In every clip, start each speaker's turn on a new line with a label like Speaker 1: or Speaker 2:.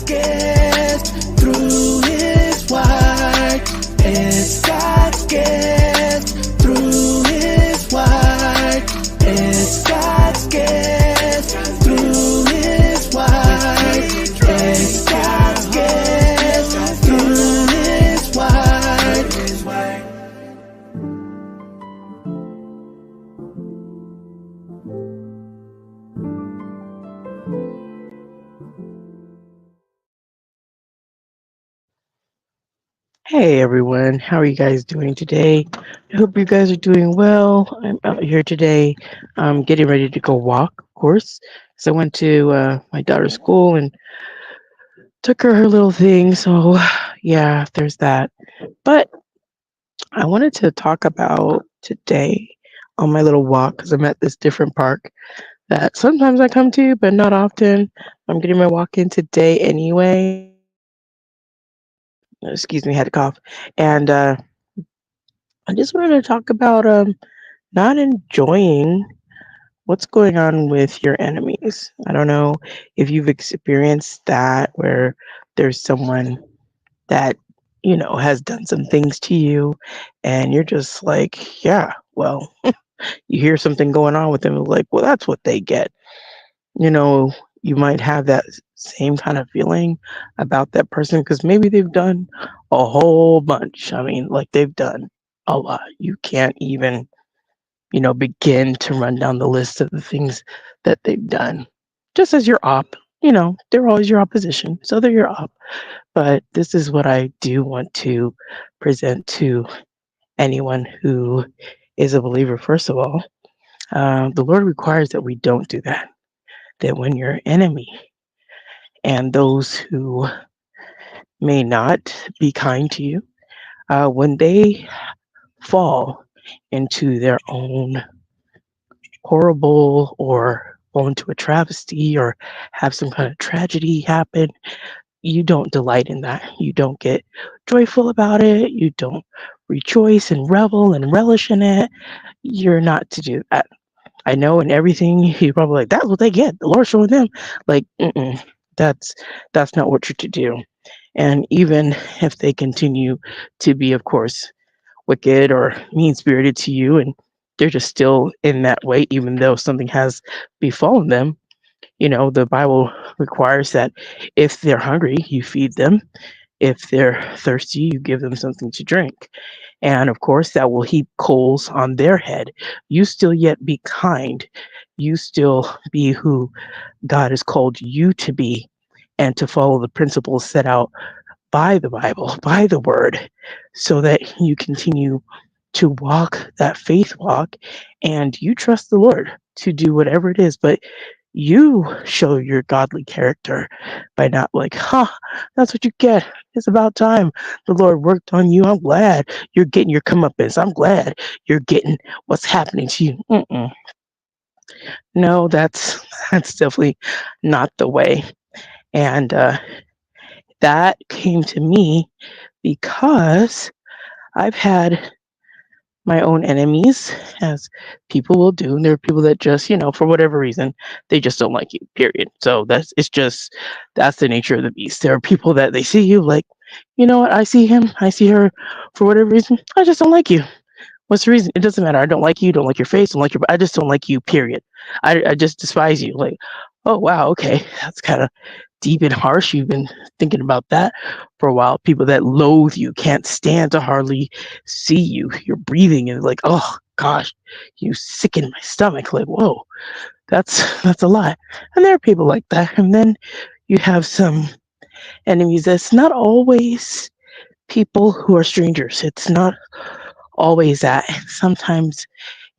Speaker 1: gift through His word. It's God's gift through His word. It's God's gift through His word. It's God's gift through His word.
Speaker 2: Hey everyone, how are you guys doing today? I hope you guys are doing well. I'm out here today, getting ready to go walk, of course. So I went to my daughter's school and took her little thing. So yeah, there's that. But I wanted to talk about today on my little walk because I'm at this different park that sometimes I come to, but not often. I'm getting my walk in today anyway. Excuse me, had to cough. And I just wanted to talk about not enjoying what's going on with your enemies. I don't know if you've experienced that where there's someone that, has done some things to you and you're just like, yeah, well, you hear something going on with them, like, well, that's what they get. You know, you might have that same kind of feeling about that person because maybe they've done a whole bunch. I mean, like they've done a lot. You can't even begin to run down the list of the things that they've done. Just as your op, they're always your opposition, so they're your op. But this is what I do want to present to anyone who is a believer. First of all, the Lord requires that we don't do that. That when your enemy and those who may not be kind to you, when they fall into their own horrible or fall into a travesty or have some kind of tragedy happen, you don't delight in that. You don't get joyful about it. You don't rejoice and revel and relish in it. You're not to do that. I know in everything you're probably like, that's what they get. The Lord showing them. Like, that's that's not what you're to do. And even if they continue to be, of course, wicked or mean spirited to you and they're just still in that way, even though something has befallen them. The Bible requires that if they're hungry, you feed them. If they're thirsty, you give them something to drink. And of course, that will heap coals on their head. You still yet be kind. You still be who God has called you to be and to follow the principles set out by the Bible, by the word, so that you continue to walk that faith walk and you trust the Lord to do whatever it is. But you show your godly character by not like, that's what you get. It's about time the Lord worked on you. I'm glad you're getting your comeuppance. I'm glad you're getting what's happening to you. No, that's definitely not the way. And that came to me because I've had my own enemies, as people will do. And there are people that just, for whatever reason, they just don't like you, period. So that's the nature of the beast. There are people that they see you like, you know what, I see him, I see her, for whatever reason, I just don't like you. What's the reason? It doesn't matter. I don't like you, don't like your face, don't like I just don't like you, period. I just despise you. Like, oh wow, okay. That's kind of deep and harsh. You've been thinking about that for a while. People that loathe you, can't stand to hardly see you. You're breathing and like, oh gosh, you sicken my stomach. Like, whoa, that's a lot. And there are people like that. And then you have some enemies that's not always people who are strangers. It's not always that. Sometimes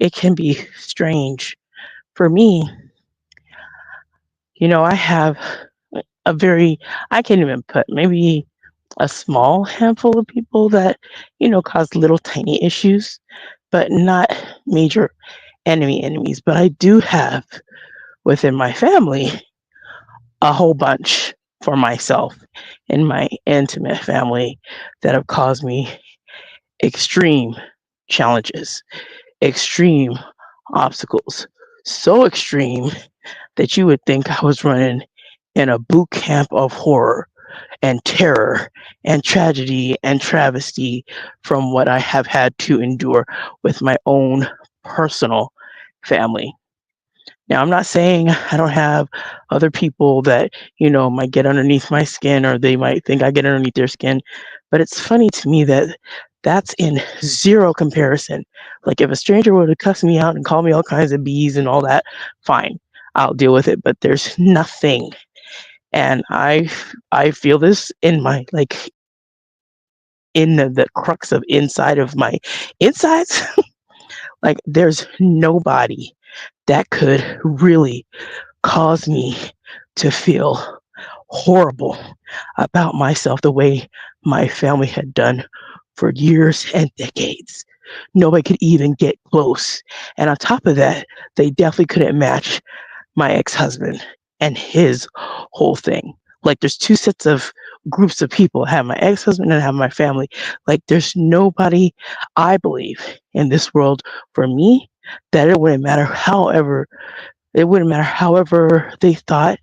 Speaker 2: it can be strange. For me, I have a very, I can't even put maybe a small handful of people that, cause little tiny issues, but not major enemies. But I do have within my family a whole bunch for myself in my intimate family that have caused me extreme challenges, extreme obstacles, so extreme that you would think I was running in a boot camp of horror. and terror and tragedy and travesty from what I have had to endure with my own personal family. Now, I'm not saying I don't have other people that, might get underneath my skin or they might think I get underneath their skin, but it's funny to me that that's in zero comparison. Like if a stranger were to cuss me out and call me all kinds of bees and all that, fine, I'll deal with it, but there's nothing. And I feel this in my like in the crux of inside of my insides. Like there's nobody that could really cause me to feel horrible about myself the way my family had done for years and decades. Nobody could even get close. And on top of that, they definitely couldn't match my ex-husband and his whole thing. Like there's two sets of groups of people. I have my ex-husband and I have my family. Like there's nobody, I believe, in this world for me that it wouldn't matter however they thought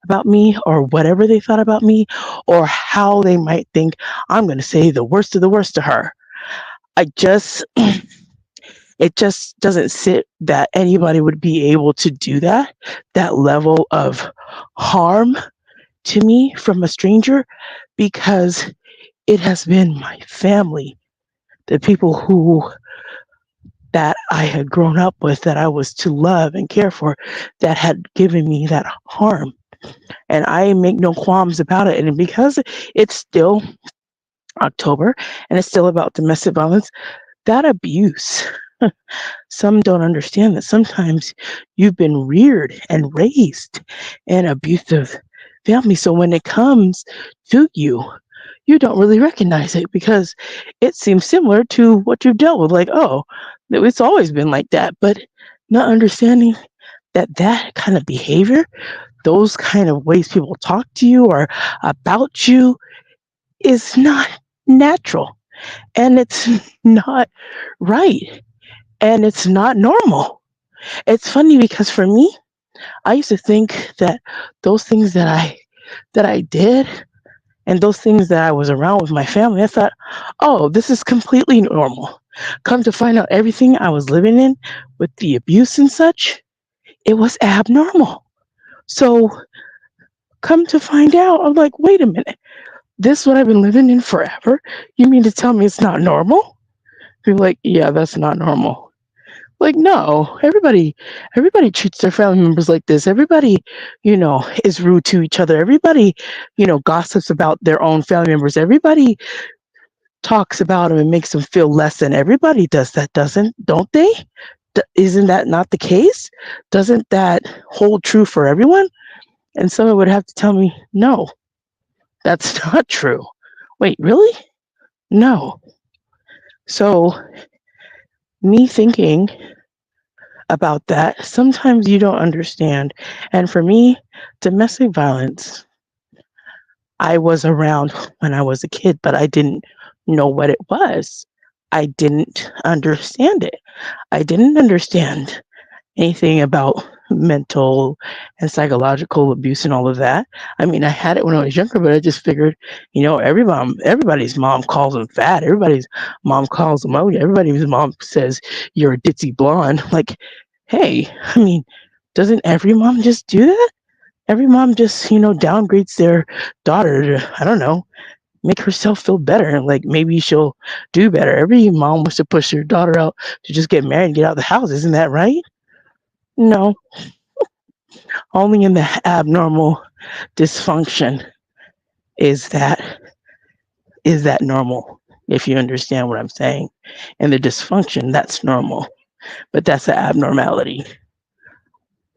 Speaker 2: about me or whatever they thought about me or how they might think I'm going to say the worst of the worst to her. I just it just doesn't sit that anybody would be able to do that level of harm to me from a stranger, because it has been my family, the people who that I had grown up with, that I was to love and care for, that had given me that harm. And I make no qualms about it. And because it's still October and it's still about domestic violence, that abuse, some don't understand that sometimes you've been reared and raised in abusive family. So when it comes to you, you don't really recognize it because it seems similar to what you've dealt with. Like, oh, it's always been like that. But not understanding that that kind of behavior, those kind of ways people talk to you or about you, is not natural, and it's not right, and it's not normal. It's funny because for me, I used to think that those things that I did and those things that I was around with my family, I thought, oh, this is completely normal. Come to find out, everything I was living in with the abuse and such, it was abnormal. So come to find out, I'm like, wait a minute, this is what I've been living in forever? You mean to tell me it's not normal? People are like, yeah, that's not normal. Like, no, everybody treats their family members like this. Everybody, is rude to each other. Everybody, gossips about their own family members. Everybody talks about them and makes them feel less than. Everybody does that, don't they? Isn't that not the case? Doesn't that hold true for everyone? And someone would have to tell me, no, that's not true. Wait, really? No. So me thinking about that, sometimes you don't understand. And for me, domestic violence, I was around when I was a kid, but I didn't know what it was. I didn't understand it. I didn't understand anything about mental and psychological abuse and all of that. I mean, I had it when I was younger, but I just figured, everybody's mom calls them fat. Everybody's mom calls them ugly. Everybody's mom says you're a ditzy blonde. Like, hey, I mean, doesn't every mom just do that? Every mom just, downgrades their daughter to, I don't know, make herself feel better. Like maybe she'll do better. Every mom wants to push her daughter out to just get married and get out of the house. Isn't that right? No, only in the abnormal dysfunction is that is that normal. If you understand what I'm saying, and the dysfunction, that's normal, but that's an abnormality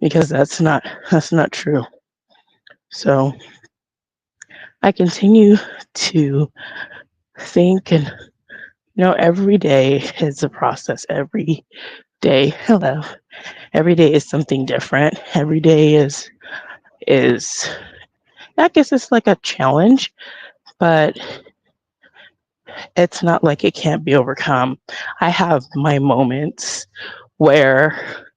Speaker 2: because that's not true. So I continue to think, and every day is a process. Every day, hello. Every day is something different. Every day is I guess it's like a challenge, but it's not like it can't be overcome. I have my moments where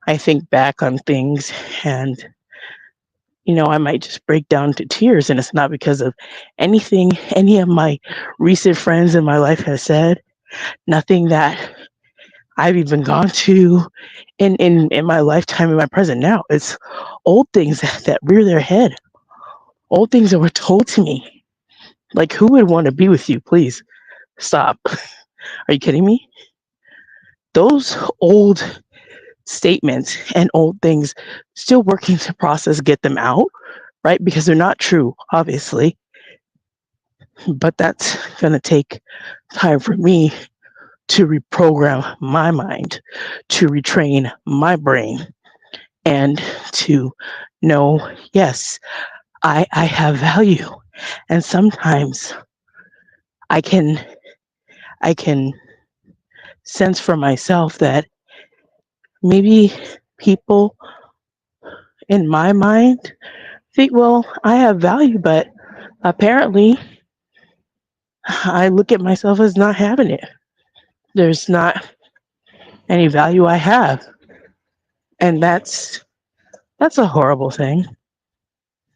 Speaker 2: I think back on things and I might just break down to tears, and it's not because of anything any of my recent friends in my life has said, nothing that I've even gone to in my lifetime, in my present now. It's old things that rear their head, old things that were told to me. Like, who would want to be with you? Please stop. Are you kidding me? Those old statements and old things, still working to process, get them out, right? Because they're not true, obviously. But that's going to take time for me to reprogram my mind, to retrain my brain, and to know, yes, I have value. And sometimes I can I can sense for myself that maybe people in my mind think, well, I have value, but apparently I look at myself as not having it. There's not any value I have. And that's a horrible thing.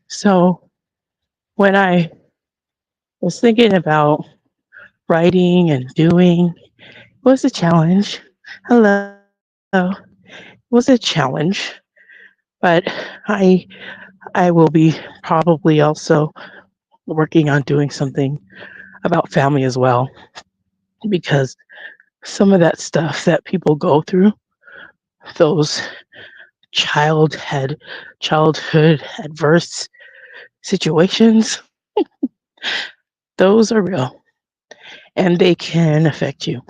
Speaker 2: So when I was thinking about writing and doing, it was a challenge. Hello. It was a challenge, but I will be probably also working on doing something about family as well, because some of that stuff that people go through, those childhood adverse situations, those are real and they can affect you.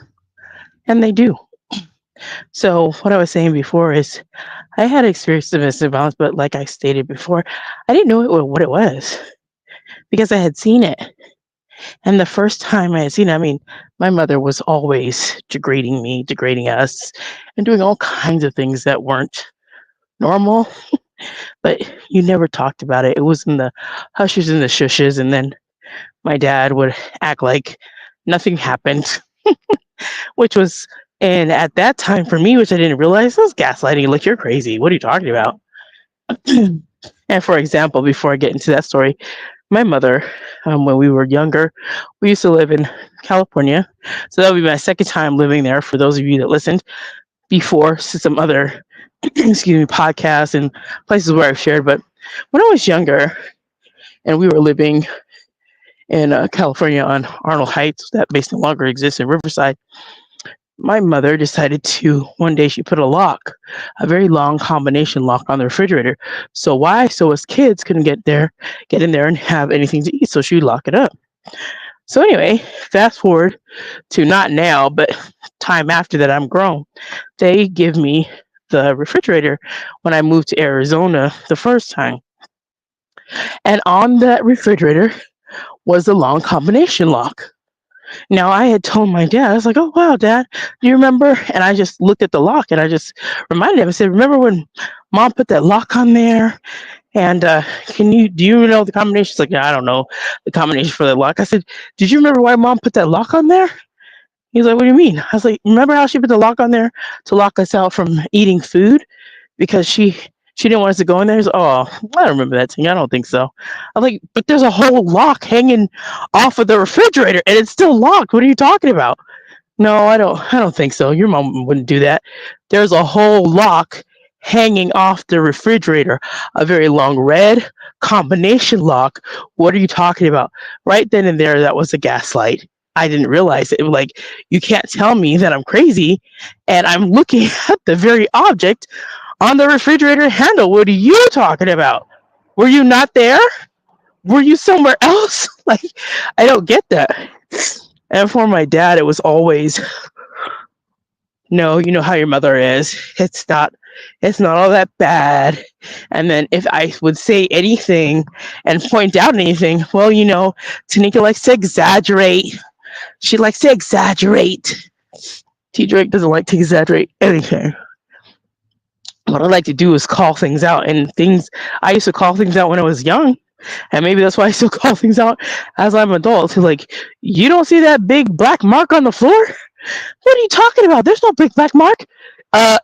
Speaker 2: And they do. So what I was saying before is I had experienced domestic violence, but like I stated before, I didn't know what it was because I had seen it. And the first time I had seen it, I mean, my mother was always degrading me, degrading us, and doing all kinds of things that weren't normal, but you never talked about it. It was in the hushes and the shushes, and then my dad would act like nothing happened, which was, and at that time for me, which I didn't realize, it was gaslighting. Like, you're crazy. What are you talking about? And for example, before I get into that story, my mother, when we were younger, we used to live in California. So that would be my second time living there for those of you that listened before, some other excuse me, podcasts and places where I've shared. But when I was younger and we were living in California on Arnold Heights, that base no longer exists in Riverside, my mother decided to, one day she put a lock, a very long combination lock on the refrigerator. So why? So as kids couldn't get in there and have anything to eat. So she would lock it up. So anyway, fast forward to not now, but time after that, I'm grown. They give me the refrigerator when I moved to Arizona the first time. And on that refrigerator was a long combination lock. Now I had told my dad, I was like, "Oh wow, Dad, do you remember?" And I just looked at the lock and I just reminded him. I said, "Remember when Mom put that lock on there? And do you know the combination?" He's like, "Yeah, I don't know the combination for the lock." I said, "Did you remember why Mom put that lock on there?" He's like, "What do you mean?" I was like, "Remember how she put the lock on there to lock us out from eating food because she didn't want us to go in there?" He's like, "Oh, I don't remember that thing. I don't think so." I'm like, "But there's a whole lock hanging off of the refrigerator and it's still locked. What are you talking about?" "No, I don't think so. Your mom wouldn't do that. There's a whole lock hanging off the refrigerator, a very long red combination lock. What are you talking about?" Right then and there, that was a gaslight. I didn't realize it. It was like, you can't tell me that I'm crazy and I'm looking at the very object on the refrigerator handle. What are you talking about? Were you not there? Were you somewhere else? Like, I don't get that. And for my dad, it was always, "No, you know how your mother is. It's not all that bad." And then if I would say anything and point out anything, "Well, Tanika likes to exaggerate. She likes to exaggerate." T Drake doesn't like to exaggerate anything. What I like to do is call things out, and things I used to call things out when I was young, and maybe that's why I still call things out as I'm an adult. So like, "You don't see that big black mark on the floor? What are you talking about? There's no big black mark.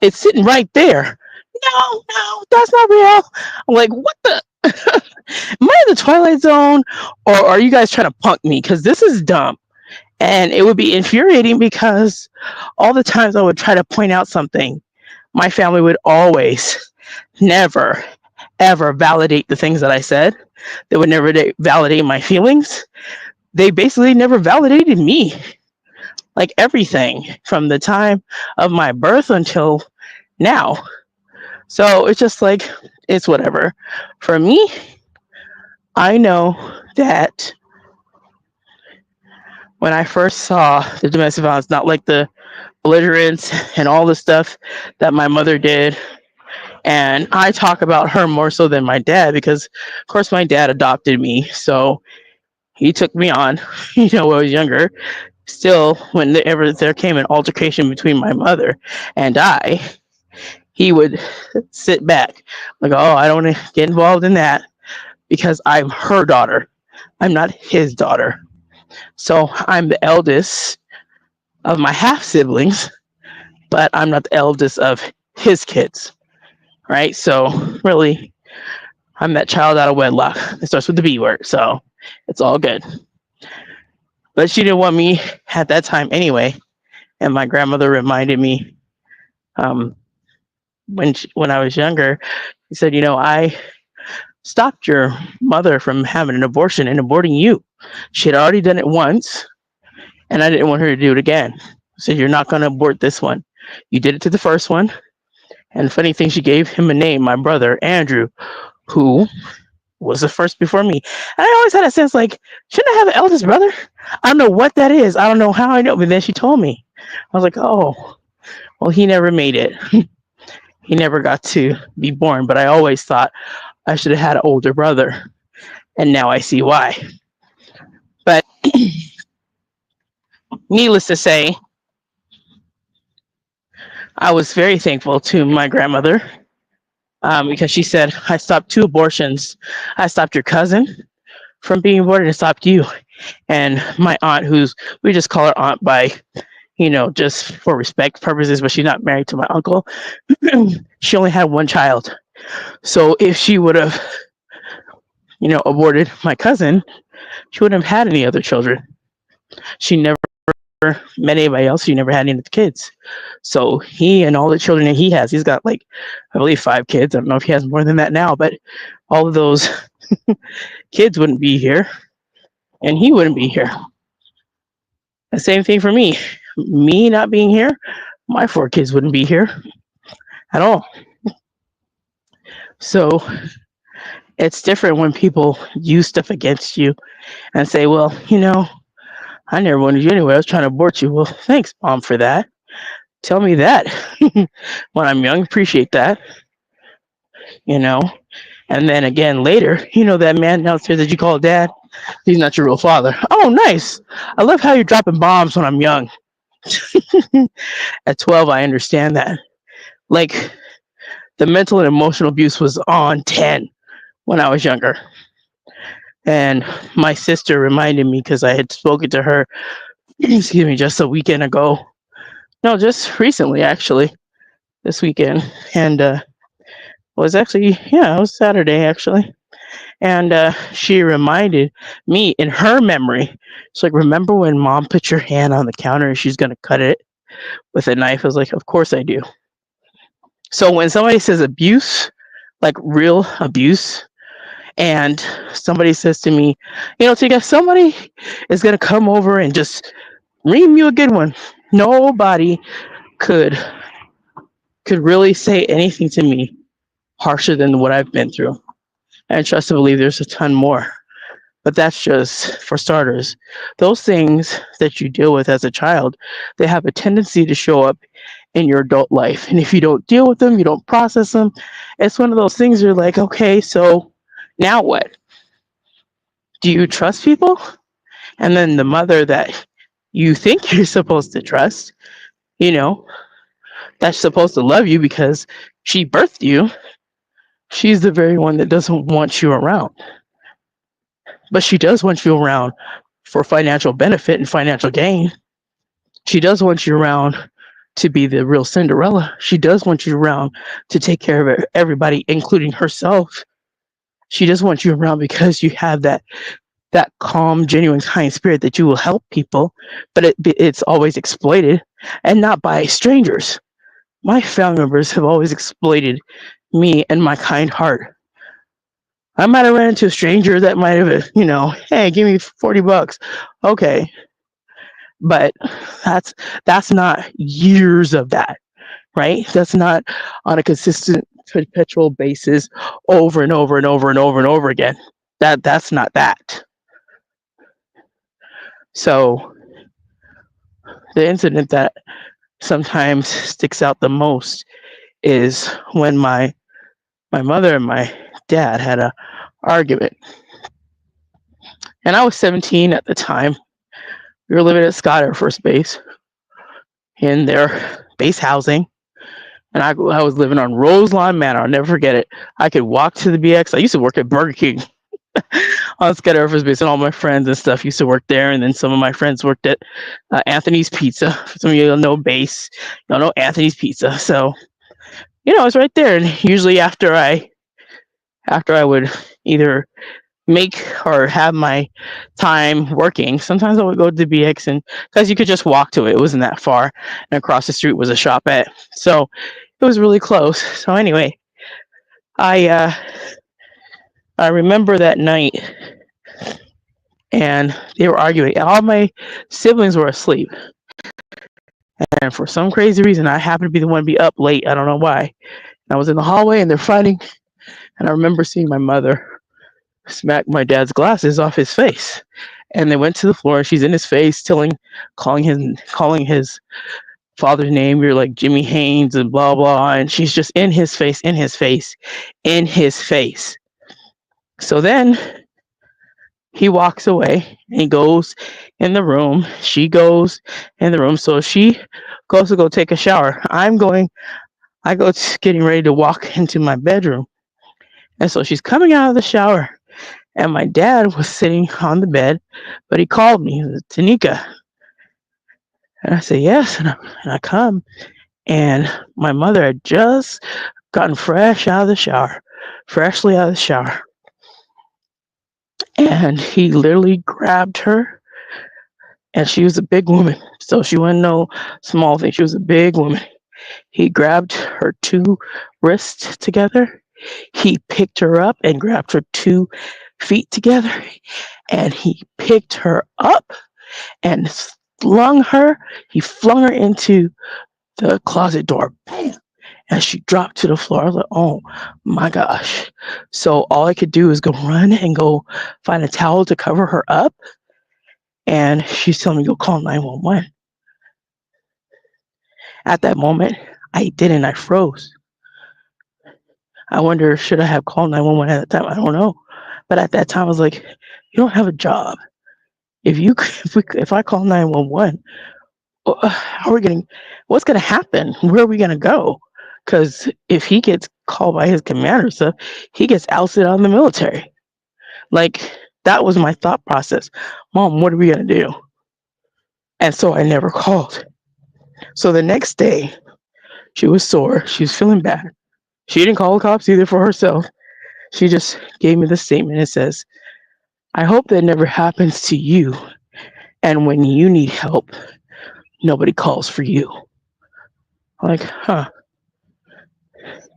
Speaker 2: It's sitting right there." "No, no, that's not real." I'm like, "What the?" Am I in the Twilight Zone, or are you guys trying to punk me? Because this is dumb. And it would be infuriating because all the times I would try to point out something, my family would always, never, ever validate the things that I said. They would never validate my feelings. They basically never validated me, like everything from the time of my birth until now. So it's just like, it's whatever. For me, I know that when I first saw the domestic violence, not like the belligerence and all the stuff that my mother did. And I talk about her more so than my dad because, of course, my dad adopted me. So he took me on, when I was younger. Still, whenever there came an altercation between my mother and I, he would sit back, like, oh, I don't want to get involved in that because I'm her daughter. I'm not his daughter. So I'm the eldest of my half siblings, but I'm not the eldest of his kids, right? So really, I'm that child out of wedlock. It starts with the B word, so it's all good. But she didn't want me at that time anyway. And my grandmother reminded me, um, when I was younger, she said, I stopped your mother from having an abortion and aborting you. She had already done it once, and I didn't want her to do it again. I said, you're not going to abort this one. You did it to the first one. And the funny thing, she gave him a name, my brother, Andrew, who was the first before me. And I always had a sense like, shouldn't I have an eldest brother? I don't know what that is. I don't know how I know, but then she told me. I was like, oh, well, he never made it. He never got to be born, but I always thought I should have had an older brother. And now I see why. But needless to say, I was very thankful to my grandmother, because she said, I stopped 2 abortions. I stopped your cousin from being aborted and stopped you. And my aunt, we just call her aunt by, just for respect purposes, but she's not married to my uncle. She only had one child. So if she would have, aborted my cousin, she wouldn't have had any other children. She never met anybody else. She never had any of the kids. So he and all the children that he's got like, I believe 5 kids. I don't know if he has more than that now, but all of those kids wouldn't be here and he wouldn't be here. The same thing for me. Me not being here, my 4 kids wouldn't be here at all. So it's different when people use stuff against you and say, well, I never wanted you anyway. I was trying to abort you. Well, thanks, Mom, for that. Tell me that when I'm young. Appreciate that, you know. And then again later, that man downstairs that you call dad, he's not your real father. Oh, nice. I love how you're dropping bombs when I'm young. At 12, I understand that. Like, the mental and emotional abuse was on 10 when I was younger. And my sister reminded me because I had spoken to her, excuse me, just a weekend ago. No, just recently, actually, this weekend. And was actually, yeah, it was Saturday, actually. And she reminded me in her memory, it's like, remember when Mom put your hand on the counter and she's going to cut it with a knife? I was like, of course I do. So when somebody says abuse, like real abuse, and somebody says to me, Tika, somebody is going to come over and just ream you a good one. Nobody could really say anything to me harsher than what I've been through. And trust to believe there's a ton more. But that's just for starters. Those things that you deal with as a child, they have a tendency to show up in your adult life. And if you don't deal with them, you don't process them, it's one of those things you're like, okay, so now what? Do you trust people? And then the mother that you think you're supposed to trust, that's supposed to love you because she birthed you, she's the very one that doesn't want you around. But she does want you around for financial benefit and financial gain. She does want you around to be the real Cinderella. She does want you around to take care of everybody, including herself. She just wants you around because you have that calm, genuine, kind spirit that you will help people, but it's always exploited, and not by strangers. My family members have always exploited me and my kind heart. I might have ran into a stranger that might have, hey, give me $40. Okay, but that's that's not years of that, right? That's not on a consistent, perpetual basis, over and over and over and over and over again. That's not that. So the incident that sometimes sticks out the most is when my mother and my dad had a argument, and I was 17 at the time. We were living at Scott Air Force Base in their base housing, and I was living on Roselawn Manor. I'll never forget it. I could walk to the BX. I used to work at Burger King on Scott Air Force Base, and all my friends and stuff used to work there. And then some of my friends worked at Anthony's Pizza. Some of you don't know Base, you don't know Anthony's Pizza. So it's right there. And usually after I would either make or have my time working, sometimes I would go to the BX, and because you could just walk to it, it wasn't that far, and across the street was a shop at, so it was really close. So anyway, I uh, I remember that night, and they were arguing. All my siblings were asleep, and for some crazy reason, I happened to be the one to be up late. I don't know why. And I was in the hallway, and they're fighting, and I remember seeing my mother smack my dad's glasses off his face. And they went to the floor, and she's in his face, calling his father's name. You're like Jimmy Haynes and blah blah, and she's just in his face, in his face, in his face. So then he walks away and he goes in the room. She goes in the room. So she goes to go take a shower. I go getting ready to walk into my bedroom. And so she's coming out of the shower, and my dad was sitting on the bed, but he called me, Tanika. And I said, yes. And I come, and my mother had just gotten freshly out of the shower. And he literally grabbed her, and she was a big woman. So she wasn't no small thing. She was a big woman. He grabbed her two wrists together. He picked her up and grabbed her 2 feet together, and he picked her up and he flung her into the closet door. Bam! And she dropped to the floor. I was like, oh my gosh. So all I could do is go run and go find a towel to cover her up. And she's telling me, go call 911. At that moment, I didn't. I froze. I wonder, should I have called 911 at that time? I don't know. But at that time, I was like, you don't have a job. If I call 911, how are we getting, what's going to happen? Where are we going to go? Because if he gets called by his commander stuff, he gets ousted out of the military. Like, that was my thought process. Mom, what are we going to do? And so I never called. So the next day, she was sore. She was feeling bad. She didn't call the cops either for herself. She just gave me the statement. It says, I hope that never happens to you. And when you need help, nobody calls for you. I'm like, huh.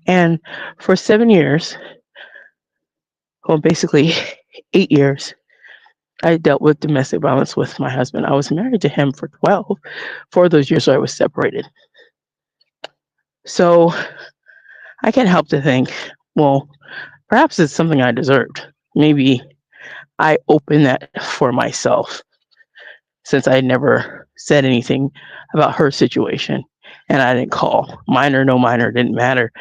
Speaker 2: And for 7 years, well, basically 8 years, I dealt with domestic violence with my husband. I was married to him for 12. For those years, I was separated. So I can't help to think, well, perhaps it's something I deserved. Maybe I opened that for myself, since I never said anything about her situation, and I didn't call. Minor, no minor, didn't matter.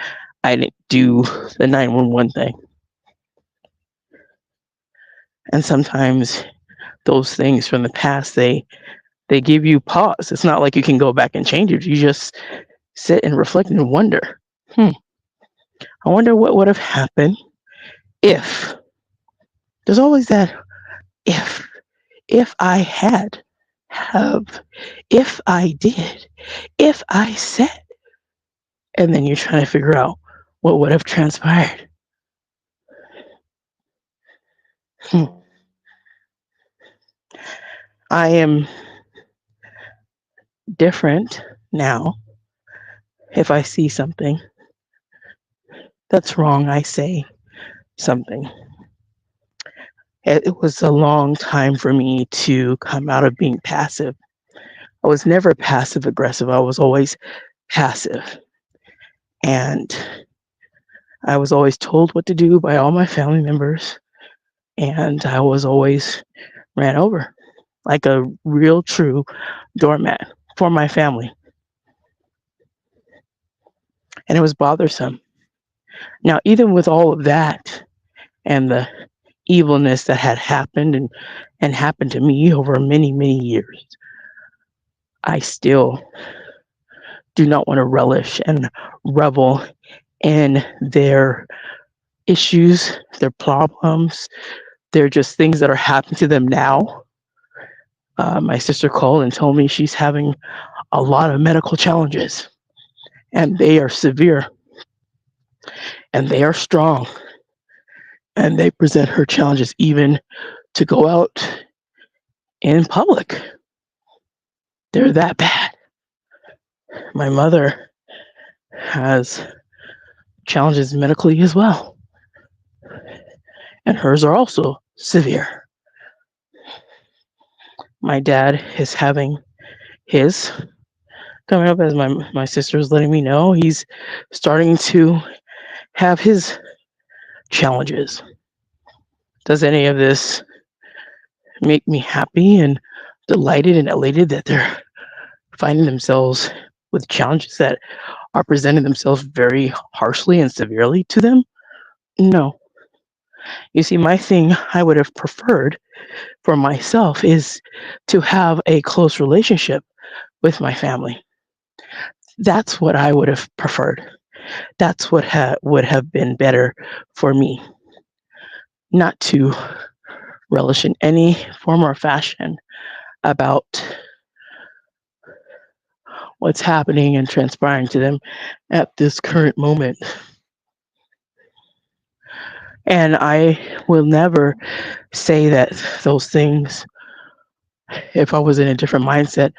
Speaker 2: I didn't do the 911 thing. And sometimes those things from the past, they give you pause. It's not like you can go back and change it. You just sit and reflect and wonder, I wonder what would have happened if. There's always that if I have, if I did, if I said, and then you're trying to figure out what would have transpired. Hmm. I am different now. If I see something that's wrong, I say something. It was a long time for me to come out of being passive. I was never passive aggressive. I was always passive. And I was always told what to do by all my family members. And I was always ran over like a real, true doormat for my family. And it was bothersome. Now, even with all of that and the evilness that had happened and happened to me over many, many years, I still do not want to relish and revel in their issues, their problems. They're just things that are happening to them now. My sister called and told me she's having a lot of medical challenges, and they are severe and they are strong, and they present her challenges even to go out in public. They're that bad. My mother has challenges medically as well, and hers are also severe. My dad is having his coming up, as my sister is letting me know. He's starting to have his challenges. Does any of this make me happy and delighted and elated that they're finding themselves with challenges that are presenting themselves very harshly and severely to them? No. You see, my thing I would have preferred for myself is to have a close relationship with my family. That's what I would have preferred. That's what would have been better for me, not to relish in any form or fashion about what's happening and transpiring to them at this current moment. And I will never say that those things, if I was in a different mindset,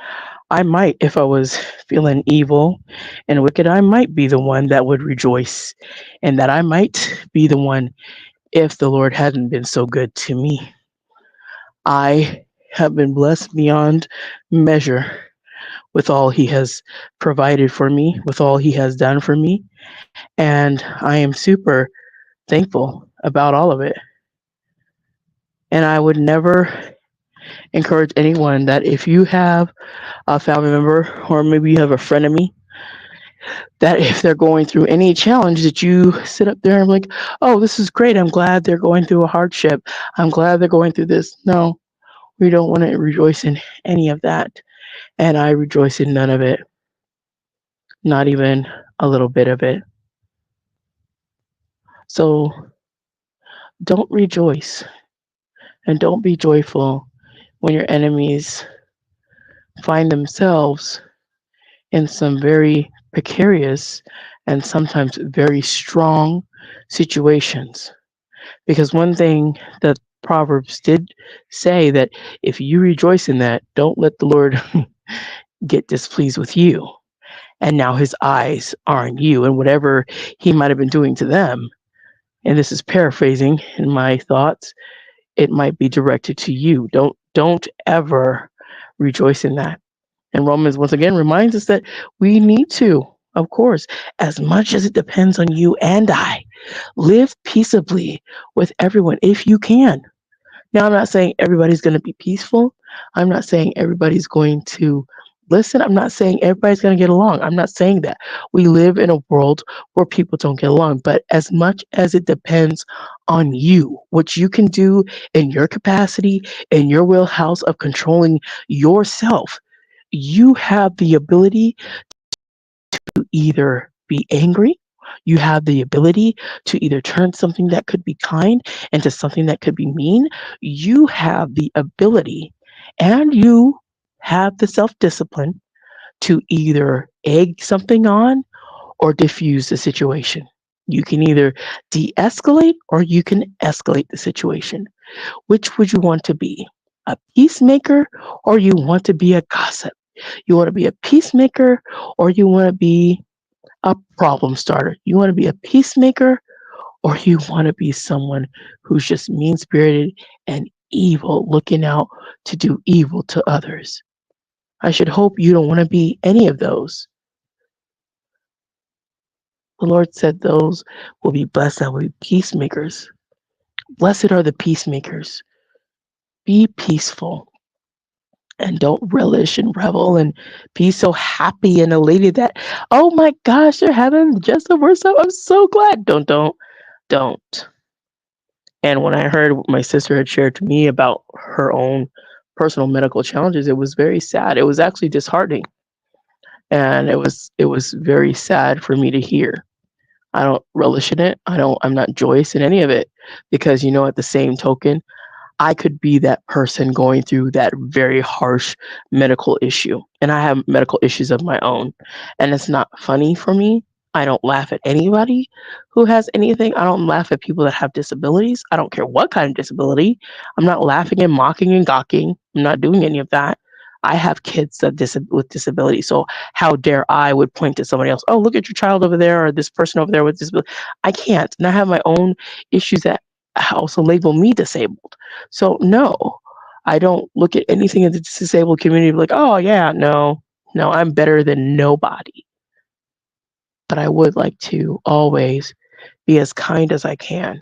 Speaker 2: I might, if I was feeling evil and wicked, I might be the one that would rejoice, and that I might be the one if the Lord hadn't been so good to me. I have been blessed beyond measure with all He has provided for me, with all He has done for me, and I am super thankful about all of it. And I would never encourage anyone that if you have a family member or maybe you have a friend of me, that if they're going through any challenge, that you sit up there and like, oh, this is great. I'm glad they're going through a hardship. I'm glad they're going through this. No, we don't want to rejoice in any of that. And I rejoice in none of it, not even a little bit of it. So don't rejoice and don't be joyful when your enemies find themselves in some very precarious and sometimes very strong situations. Because one thing that Proverbs did say, that if you rejoice in that, don't let the Lord get displeased with you. And now his eyes are on you, and whatever he might have been doing to them, and this is paraphrasing in my thoughts, it might be directed to you. Don't ever rejoice in that. And Romans once again reminds us that we need to, of course, as much as it depends on you and I, live peaceably with everyone if you can. Now, I'm not saying everybody's going to be peaceful. I'm not saying everybody's going to listen. I'm not saying everybody's going to get along. I'm not saying that. We live in a world where people don't get along. But as much as it depends on you, what you can do in your capacity, in your wheelhouse of controlling yourself, you have the ability to either be angry, you have the ability to either turn something that could be kind into something that could be mean. You have the ability and you have the self discipline to either egg something on or diffuse the situation. You can either de-escalate or you can escalate the situation. Which would you want to be? A peacemaker or you want to be a gossip? You want to be a peacemaker or you want to be a problem starter? You want to be a peacemaker or you want to be someone who's just mean spirited and evil, looking out to do evil to others? I should hope you don't want to be any of those. The Lord said those will be blessed that will be peacemakers. Blessed are the peacemakers. Be peaceful and don't relish and revel and be so happy and elated that, oh my gosh, they're having just the worst time. I'm so glad. Don't. And when I heard what my sister had shared to me about her own personal medical challenges, it was very sad. It was actually disheartening. And it was very sad for me to hear. I don't relish in it. I'm not joyous in any of it because at the same token, I could be that person going through that very harsh medical issue. And I have medical issues of my own. And it's not funny for me. I don't laugh at anybody who has anything. I don't laugh at people that have disabilities. I don't care what kind of disability. I'm not laughing and mocking and gawking. I'm not doing any of that. I have kids with disabilities. So how dare I would point to somebody else? Oh, look at your child over there or this person over there with disability. I can't. And I have my own issues that also label me disabled. So no, I don't look at anything in the disabled community like, oh yeah, no, I'm better than nobody. But I would like to always be as kind as I can.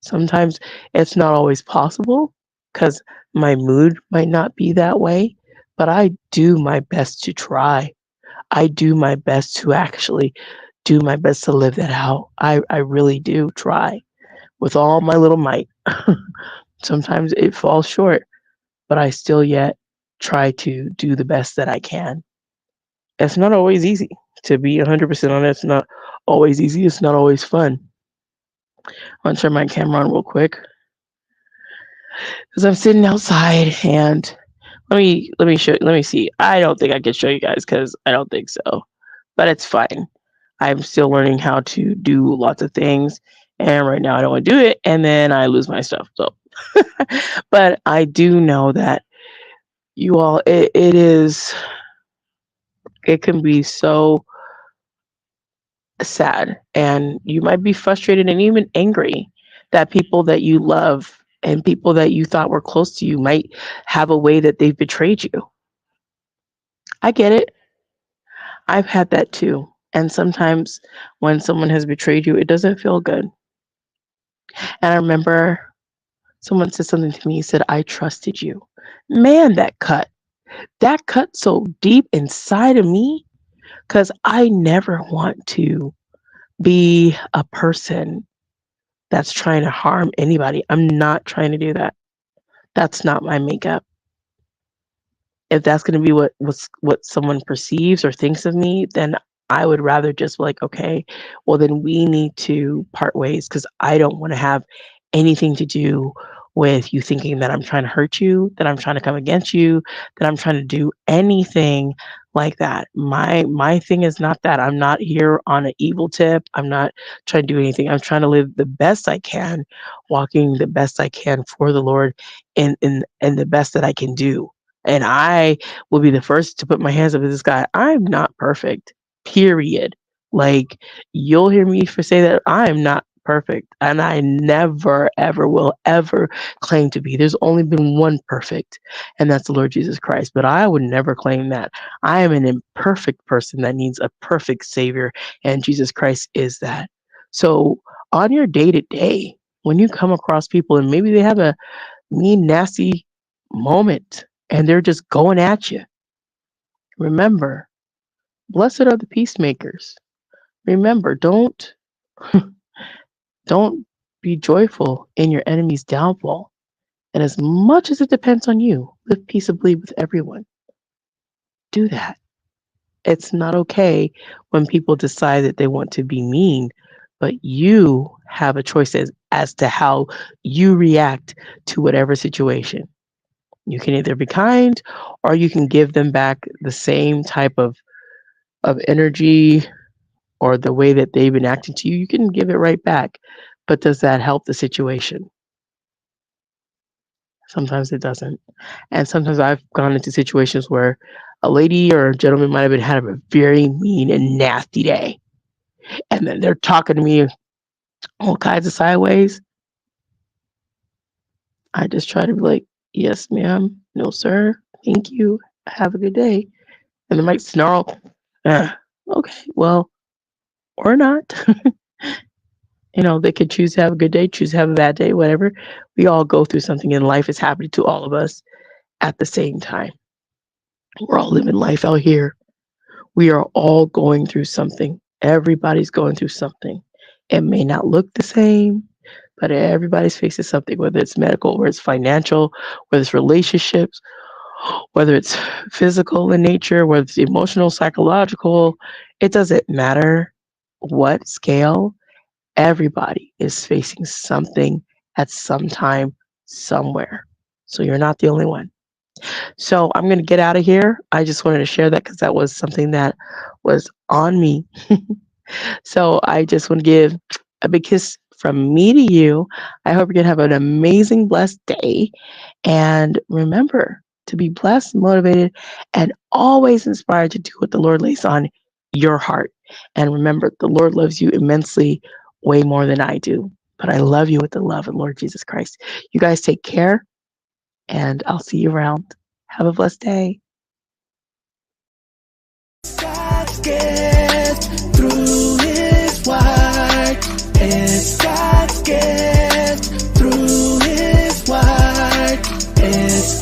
Speaker 2: Sometimes it's not always possible because my mood might not be that way, but I do my best to try. I do my best to actually do my best to live that out. I really do try with all my little might. Sometimes it falls short, but I still yet try to do the best that I can. It's not always easy. To be 100% honest, it's not always easy. It's not always fun. I want to turn my camera on real quick because I'm sitting outside and let me see. I don't think I can show you guys because I don't think so, but it's fine. I'm still learning how to do lots of things, and right now I don't want to do it, and then I lose my stuff. So, but I do know that you all, it can be so sad, and you might be frustrated and even angry that people that you love and people that you thought were close to you might have a way that they've betrayed you. I get it. I've had that too. And sometimes when someone has betrayed you, it doesn't feel good. And I remember someone said something to me. He said, I trusted you. Man, that cut so deep inside of me because I never want to be a person that's trying to harm anybody. I'm not trying to do that. That's not my makeup. If that's going to be what someone perceives or thinks of me, then I would rather just be like, okay, well then we need to part ways because I don't want to have anything to do with you thinking that I'm trying to hurt you, that I'm trying to come against you, that I'm trying to do anything like that. My thing is not that. I'm not here on an evil tip. I'm not trying to do anything. I'm trying to live the best I can, walking the best I can for the Lord and the best that I can do. And I will be the first to put my hands up at this guy. I'm not perfect, period. Like, you'll hear me for say that I am not perfect. And I never, ever will ever claim to be. There's only been one perfect, and that's the Lord Jesus Christ. But I would never claim that. I am an imperfect person that needs a perfect Savior, and Jesus Christ is that. So, on your day to day, when you come across people and maybe they have a mean, nasty moment and they're just going at you. Remember, blessed are the peacemakers. Remember, don't be joyful in your enemy's downfall. And as much as it depends on you, live peaceably with everyone. Do that. It's not okay when people decide that they want to be mean, but you have a choice as to how you react to whatever situation. You can either be kind or you can give them back the same type of energy or the way that they've been acting to you, you can give it right back. But does that help the situation? Sometimes it doesn't. And sometimes I've gone into situations where a lady or a gentleman might have been had a very mean and nasty day. And then they're talking to me all kinds of sideways. I just try to be like, yes, ma'am. No, sir. Thank you. Have a good day. And they might snarl. Okay, well, or not. They could choose to have a good day, choose to have a bad day, whatever. We all go through something and life is happening to all of us at the same time. We're all living life out here. We are all going through something. Everybody's going through something. It may not look the same, but everybody's facing something, whether it's medical, whether it's financial, whether it's relationships, whether it's physical in nature, whether it's emotional, psychological. It doesn't matter what scale. Everybody is facing something at some time, somewhere. So you're not the only one. So I'm going to get out of here. I just wanted to share that because that was something that was on me. So I just want to give a big kiss from me to you. I hope you're going to have an amazing, blessed day. And remember to be blessed, motivated, and always inspired to do what the Lord lays on your heart. And remember, the Lord loves you immensely, way more than I do. But I love you with the love of Lord Jesus Christ. You guys take care, and I'll see you around. Have a blessed day.
Speaker 1: God's gift through His word. It's God's gift through His word. It's